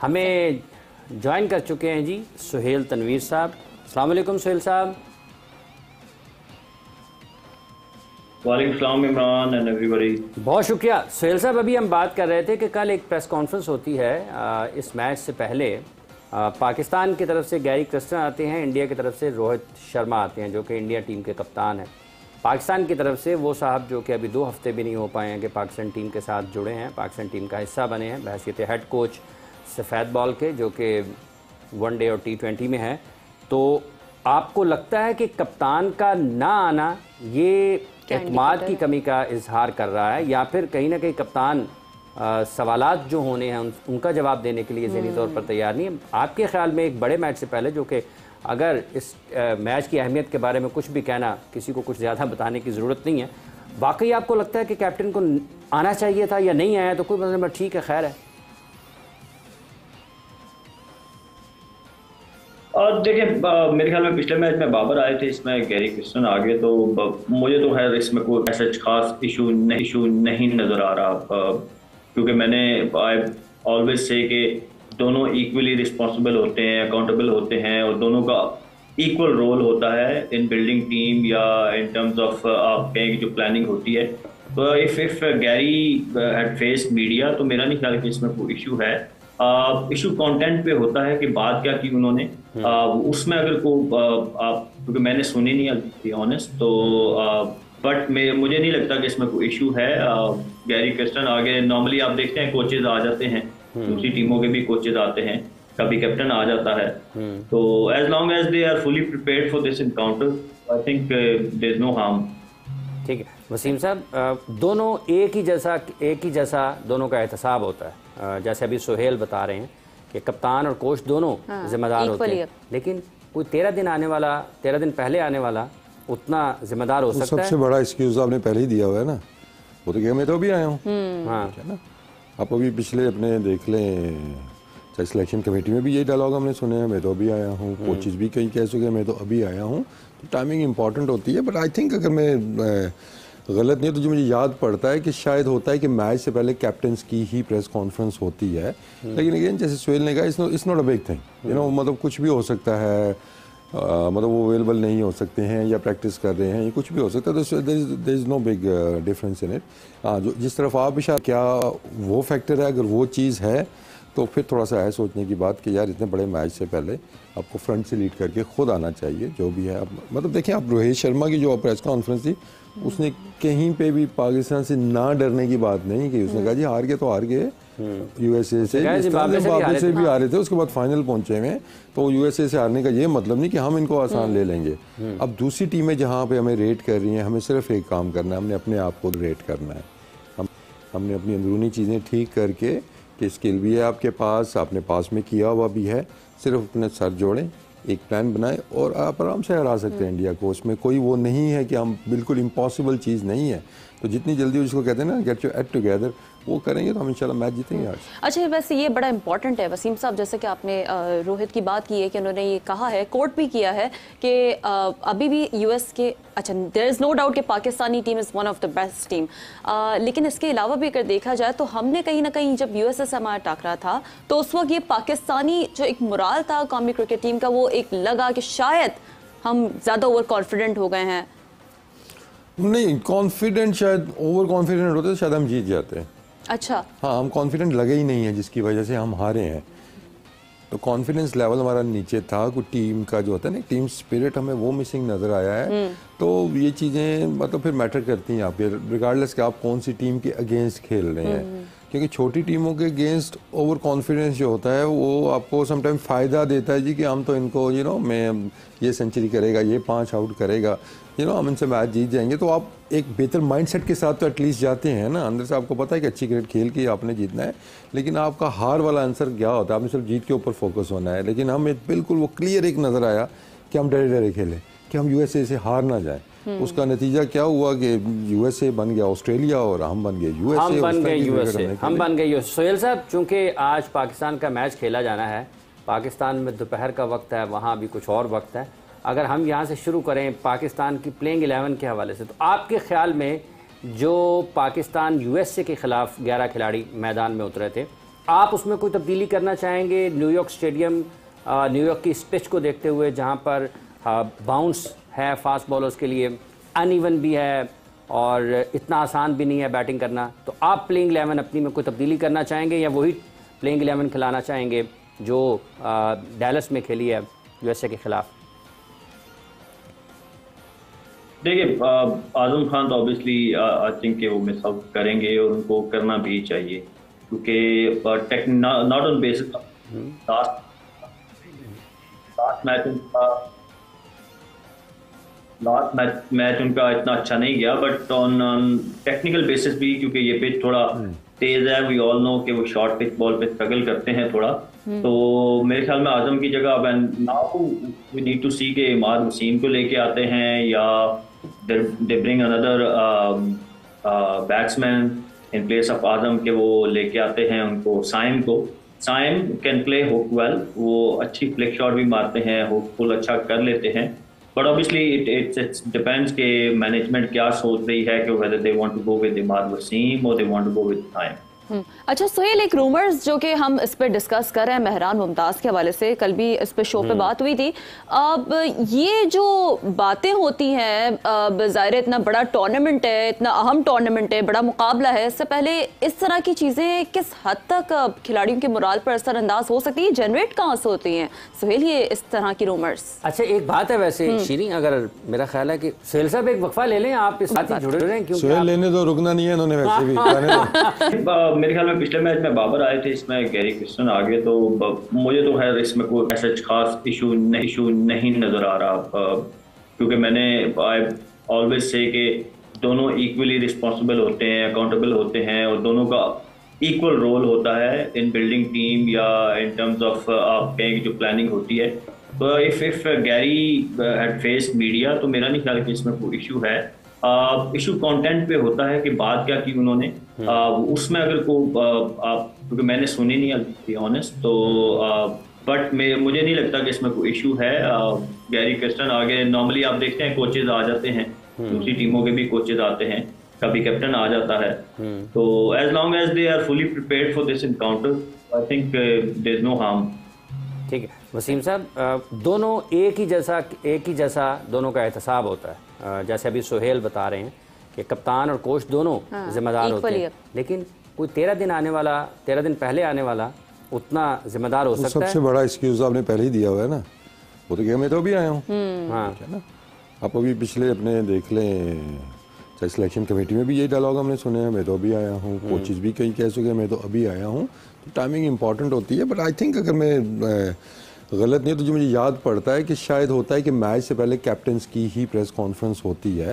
हमें ज्वाइन कर चुके हैं जी सुहेल तनवीर साहब। अस्सलाम वालेकुम सुहेल साहब। वालेकुम सलाम इमरान एंड एवरीबॉडी। बहुत शुक्रिया सुहेल साहब। अभी हम बात कर रहे थे कि कल एक प्रेस कॉन्फ्रेंस होती है इस मैच से पहले। पाकिस्तान की तरफ से गैरी क्रिस्टन आते हैं, इंडिया की तरफ से रोहित शर्मा आते हैं जो कि इंडिया टीम के कप्तान हैं। पाकिस्तान की तरफ से वो साहब जो कि अभी 2 हफ्ते भी नहीं हो पाए हैं कि पाकिस्तान टीम के साथ जुड़े हैं, पाकिस्तान टीम का हिस्सा बने हैं बहैसियत हेड कोच सफ़ेद बॉल के, जो कि वनडे और T20 में है। तो आपको लगता है कि कप्तान का ना आना ये एतमाद की कमी का इजहार कर रहा है, या फिर कहीं ना कहीं कप्तान सवालात जो होने हैं उनका जवाब देने के लिए ज़हनी तौर पर तैयार नहीं है? आपके ख्याल में एक बड़े मैच से पहले, जो कि अगर इस मैच की अहमियत के बारे में कुछ भी कहना किसी को कुछ ज़्यादा बताने की ज़रूरत नहीं है, वाकई आपको लगता है कि कैप्टन को आना चाहिए था या नहीं आया तो कोई मतलब ठीक है, खैर है? और देखिए मेरे ख्याल में पिछले मैच में बाबर आए थे, इसमें गैरी क्रिस्टन आ गए, तो मुझे तो खैर इसमें कोई ऐसा खास इशू नहीं नज़र आ रहा, क्योंकि मैंने आई ऑलवेज से कि दोनों इक्वली रिस्पॉन्सिबल होते हैं, अकाउंटेबल होते हैं, और दोनों का इक्वल रोल होता है इन बिल्डिंग टीम या इन टर्म्स ऑफ आप कहें जो प्लानिंग होती है। तो if Gary had faced media तो मेरा नहीं ख्याल कि इसमें कोई इशू है। इशू कंटेंट पे होता है कि बात क्या की उन्होंने, उसमें अगर को आप, क्योंकि मैंने सुनी नहीं ऑनेस्ट, तो बट मुझे नहीं लगता कि इसमें कोई इशू है। गैरी क्रिस्टन आगे, नॉर्मली आप देखते हैं कोचेज आ जाते हैं, दूसरी टीमों के भी कोचेज आते हैं, कभी कैप्टन आ जाता है, तो as long as they are fully prepared for this encounter I think there is no harm. ठीक है वसीम साहब, दोनों एक ही जैसा दोनों का एहतसाब होता है। जैसे अभी सुहेल बता रहे हैं कि कप्तान और कोच दोनों जिम्मेदार होते हैं, लेकिन कोई 13 दिन पहले आने वाला उतना जिम्मेदार हो सकता है। सबसे बड़ा एक्सक्यूज आपने पहले ही दिया हुआ है ना, वो तो क्या मैं तो अभी आया हूँ। हाँ है ना, आप अभी पिछले अपने देख लें, चाहे सिलेक्शन कमेटी में भी यही डायलॉग हमने सुने हैं, मैं तो अभी आया हूँ, कोचेज भी कहीं कह चुके हैं मैं तो अभी आया हूँ। तो टाइमिंग इंपॉर्टेंट होती है, बट आई थिंक अगर मैं गलत नहीं है तो जो मुझे याद पड़ता है कि शायद होता है कि मैच से पहले कैप्टन्स की ही प्रेस कॉन्फ्रेंस होती है। लेकिन अगेन जैसे सुहेल ने कहा, it's not a big thing, you know, मतलब कुछ भी हो सकता है, मतलब वो अवेलेबल नहीं हो सकते हैं या प्रैक्टिस कर रहे हैं, ये कुछ भी हो सकता है, तो there is no big difference in it. जो जिस तरफ आप इशारा, क्या वो फैक्टर है, अगर वो चीज़ है तो फिर थोड़ा सा है सोचने की बात कि यार इतने बड़े मैच से पहले आपको फ्रंट से लीड करके खुद आना चाहिए, जो भी है। मतलब देखिए आप रोहित शर्मा की जो प्रेस कॉन्फ्रेंस थी, उसने कहीं पे भी पाकिस्तान से ना डरने की बात नहीं की। उसने कहा जी हार गए तो हार गए, यूएसए से जिम्बाब्वे से भी हारे थे, उसके बाद फाइनल पहुंचे हुए, तो यूएसए से हारने का ये मतलब नहीं कि हम इनको आसान ले लेंगे। अब दूसरी टीमें जहाँ पे हमें रेट कर रही हैं, हमें सिर्फ एक काम करना है, हमने अपने आप को रेट करना है। हमने अपनी अंदरूनी चीज़ें ठीक करके, कि स्किल भी है आपके पास, आपने पास में किया हुआ भी है, सिर्फ अपने सर जोड़ें, एक प्लान बनाएं और आप आराम से हरा सकते हैं इंडिया को। उसमें कोई वो नहीं है कि हम, बिल्कुल इम्पॉसिबल चीज़ नहीं है। तो जितनी जल्दी जिसको कहते हैं ना गेट योर एक्ट टुगेदर, वो करेंगे तो हम इंशाल्लाह मैच जीतेंगे आज। अच्छा, वैसे ये बड़ा इंपॉर्टेंट है वसीम साहब, जैसे कि आपने रोहित की बात की है कि उन्होंने ये कहा है, कोर्ट भी किया है कि अभी भी यूएस के, अच्छा देयर इज़ नो डाउट कि Pakistani team is one of the best team, लेकिन इसके अलावा भी अगर देखा जाए तो हमने कहीं ना कहीं जब यूएसए से हमारा टकरा था तो उस वक्त ये पाकिस्तानी जो एक मोराल था कौमी क्रिकेट टीम का, वो एक लगा कि शायद हम ज़्यादा ओवर कॉन्फिडेंट हो गए हैं। नहीं, कॉन्फिडेंट, शायद ओवर कॉन्फिडेंट होते तो शायद हम जीत जाते हैं। अच्छा, हाँ, हम कॉन्फिडेंट लगे ही नहीं है जिसकी वजह से हम हारे हैं। तो कॉन्फिडेंस लेवल हमारा नीचे था, कुछ टीम का जो होता है ना, टीम स्पिरिट, हमें वो मिसिंग नज़र आया है। तो ये चीज़ें मतलब फिर मैटर करती हैं आप, रिगार्डलेस कि आप कौन सी टीम के अगेंस्ट खेल रहे हैं, क्योंकि छोटी टीमों के अगेंस्ट ओवर कॉन्फिडेंस जो होता है वो आपको समटाइम फ़ायदा देता है जी, कि हम तो इनको मैं ये सेंचुरी करेगा, ये 5 आउट करेगा, हम इनसे मैच जीत जाएंगे। तो आप एक बेहतर माइंडसेट के साथ तो एटलीस्ट जाते हैं ना, अंदर से आपको पता है कि अच्छी क्रिकेट खेल के आपने जीतना है, लेकिन आपका हार वाला आंसर क्या होता है, आपने सिर्फ जीत के ऊपर फोकस होना है। लेकिन हमें बिल्कुल वो क्लियर एक नज़र आया कि हम डरे डरे खेले, कि हम यूएसए से हार ना जाए। उसका नतीजा क्या हुआ कि यूएसए बन गया ऑस्ट्रेलिया और हम बन गए यूएसए। हम बन गए यूएसए। सोहेल साहब, चूंकि आज पाकिस्तान का मैच खेला जाना है, पाकिस्तान में दोपहर का वक्त है, वहाँ भी कुछ और वक्त है, अगर हम यहाँ से शुरू करें पाकिस्तान की प्लेइंग 11 के हवाले से, तो आपके ख्याल में जो पाकिस्तान यूएसए के ख़िलाफ़ 11 खिलाड़ी मैदान में उतरे थे, आप उसमें कोई तब्दीली करना चाहेंगे न्यूयॉर्क स्टेडियम, न्यूयॉर्क की इस पिच को देखते हुए, जहां पर बाउंस है फास्ट बॉलर्स के लिए, अनइवन भी है और इतना आसान भी नहीं है बैटिंग करना, तो आप प्लेइंग 11 अपनी में कोई तब्दीली करना चाहेंगे या वही प्लेइंग 11 खिलाना चाहेंगे जो डैलस में खेली है यूएसए के खिलाफ? देखिए, आजम खान तो ऑब्वियसली आई थिंक कि वो मिस आउट करेंगे और उनको करना भी चाहिए, क्योंकि not on basis last match उनका इतना अच्छा नहीं गया, बट ऑन टेक्निकल बेसिस भी, क्योंकि ये पिच थोड़ा तेज है, वी ऑल नो कि वो शॉर्ट पिच बॉल पे स्ट्रगल करते हैं थोड़ा, तो मेरे ख्याल में आजम की जगह now we need to see के इमाद वसीम को लेके आते हैं या they bring another batsman in place of Azam के वो लेके आते हैं उनको Saim can play hook well, वो अच्छी फ्लिक शॉट भी मारते हैं, हुक पुल अच्छा कर लेते हैं, बट ऑब्वियसली इट्स डिपेंड्स के मैनेजमेंट क्या सोच रही है कि whether they want to go with Imad Wasim और they want to go with Saim. अच्छा सुहेल, एक रूमर्स जो कि हम इस पे डिस्कस कर रहे हैं मेहरान मुमताज के हवाले से, कल भी इस पे शो पे बात हुई थी। अब ये जो बातें होती हैं, ज़ाहिर इतना बड़ा टूर्नामेंट है, इतना अहम टूर्नामेंट है, बड़ा मुकाबला है, इससे पहले इस तरह की चीज़ें किस हद तक खिलाड़ियों के मोराल पर असरअंदाज हो सकती है, जनरेट कहाँ से होती हैं सुहेल ये इस तरह की रूमर्स? अच्छा एक बात है वैसे शीरी, अगर मेरा ख्याल है कि सुहेल साहब एक वक्फा ले लें, आप इस साथ ही जुड़े रहे हैं, क्योंकि सुहेल लेने तो रुकना नहीं है इन्होंने वैसे भी मेरे ख्याल में पिछले मैच में बाबर आए थे, इसमें गैरी क्रिस्टन आ गए, तो मुझे तो खैर इसमें कोई ऐसा खास इशू नहीं नजर आ रहा, क्योंकि मैंने आई ऑलवेज से कि दोनों इक्वली रिस्पॉन्सिबल होते हैं, अकाउंटेबल होते हैं और दोनों का इक्वल रोल होता है इन बिल्डिंग टीम या इन टर्म्स ऑफ आपके जो प्लानिंग होती है। तो if Gary had faced media तो मेरा नहीं ख्याल कि इसमें कोई इशू है। इशू कंटेंट पे होता है कि बात क्या की उन्होंने, उसमें अगर को क्योंकि मैंने सुनी नहीं टू ऑनेस्ट, तो बट मुझे नहीं लगता कि इसमें कोई इशू है। गैरी क्रिस्टन आगे नॉर्मली आप देखते हैं कोचेज आ जाते हैं, दूसरी टीमों के भी कोचेज आते हैं, कभी कैप्टन आ जाता है, तो as long as they are fully prepared for this encounter I think there is no harm. ठीक है वसीम साहब, दोनों एक ही जैसा दोनों का एहतसाब होता है, जैसे अभी सुहेल बता रहे हैं कि कप्तान और कोच दोनों जिम्मेदार होते हैं, लेकिन कोई 13 दिन पहले आने वाला उतना जिम्मेदार हो सकता है। सबसे बड़ा एक्सक्यूज आपने पहले ही दिया हुआ है ना, वो तो मैं तो भी आया हूँ, है ना। आप अभी पिछले अपने देख लें, चाहे सिलेक्शन कमेटी में भी यही डायलॉग हमने सुने हैं, मैं तो अभी आया हूँ, कोचेज भी कहीं कह चुके हैं मैं तो अभी आया हूँ, तो टाइमिंग इंपॉर्टेंट होती है। बट आई थिंक अगर मैं गलत नहीं है तो जो मुझे याद पड़ता है कि शायद होता है कि मैच से पहले कैप्टन्स की ही प्रेस कॉन्फ्रेंस होती है।